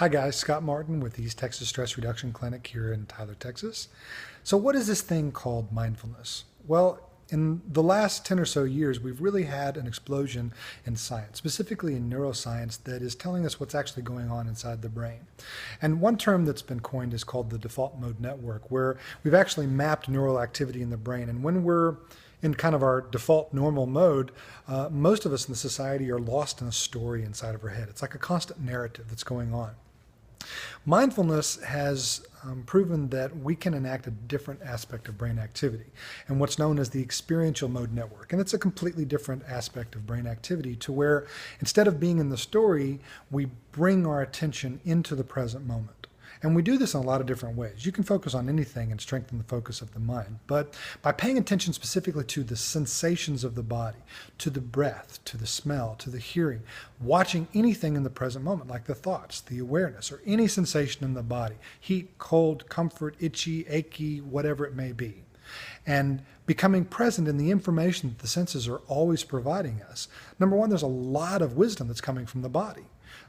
Hi guys, Scott Martin with the East Texas Stress Reduction Clinic here in Tyler, Texas. So what is this thing called mindfulness? Well, in the last 10 or so years, we've really had an explosion in science, specifically in neuroscience, that is telling us what's actually going on inside the brain. And one term that's been coined is called the default mode network, where we've actually mapped neural activity in the brain. And when we're in kind of our default normal mode, most of us in the society are lost in a story inside of our head. It's like a constant narrative that's going on. Mindfulness has proven that we can enact a different aspect of brain activity and what's known as the experiential mode network. And it's a completely different aspect of brain activity to where instead of being in the story, we bring our attention into the present moment. And we do this in a lot of different ways. You can focus on anything and strengthen the focus of the mind. But by paying attention specifically to the sensations of the body, to the breath, to the smell, to the hearing, watching anything in the present moment, like the thoughts, the awareness, or any sensation in the body, heat, cold, comfort, itchy, achy, whatever it may be, and becoming present in the information that the senses are always providing us. Number one, there's a lot of wisdom that's coming from the body.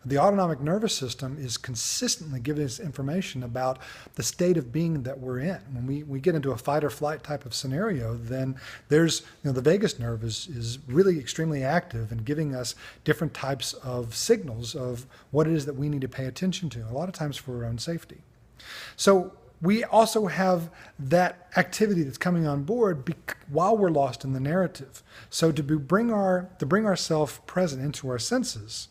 The autonomic nervous system is consistently giving us information about the state of being that we're in. When we get into a fight or flight type of scenario, then there's, the vagus nerve is really extremely active and giving us different types of signals of what it is that we need to pay attention to, a lot of times for our own safety. So we also have that activity that's coming on board while we're lost in the narrative. So to bring ourselves present into our senses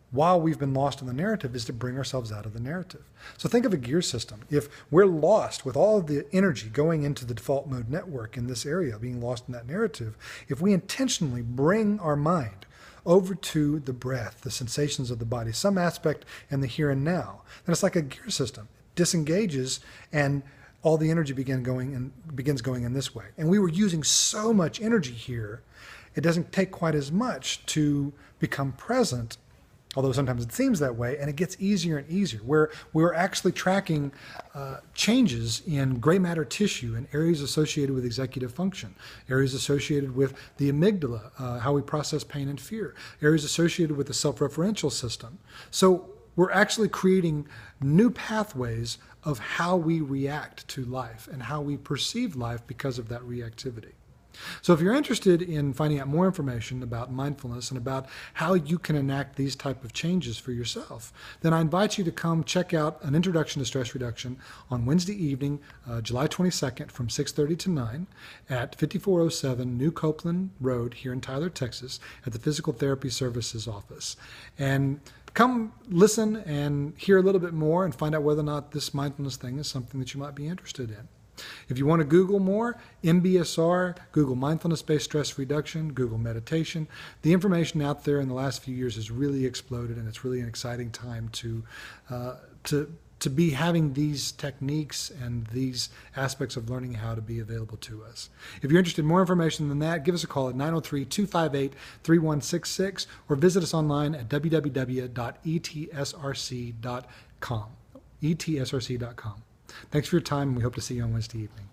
while we've been lost in the narrative is to bring ourselves out of the narrative. So think of a gear system. If we're lost with all of the energy going into the default mode network in this area, being lost in that narrative, if we intentionally bring our mind over to the breath, the sensations of the body, some aspect in the here and now, then it's like a gear system. It disengages and all the energy begins going in this way. And we were using so much energy here, it doesn't take quite as much to become present, although sometimes it seems that way, and it gets easier and easier, where we're actually tracking changes in gray matter tissue in areas associated with executive function, areas associated with the amygdala, how we process pain and fear, areas associated with the self-referential system. So we're actually creating new pathways of how we react to life and how we perceive life because of that reactivity. So if you're interested in finding out more information about mindfulness and about how you can enact these type of changes for yourself, then I invite you to come check out an introduction to stress reduction on Wednesday evening, July 22nd from 6:30 to 9 at 5407 New Copeland Road here in Tyler, Texas at the Physical Therapy Services office. And come listen and hear a little bit more and find out whether or not this mindfulness thing is something that you might be interested in. If you want to Google more, MBSR, Google mindfulness-based stress reduction, Google meditation. The information out there in the last few years has really exploded, and it's really an exciting time to be having these techniques and these aspects of learning how to be available to us. If you're interested in more information than that, give us a call at 903-258-3166 or visit us online at www.etsrc.com. etsrc.com. Thanks for your time, and we hope to see you on Wednesday evening.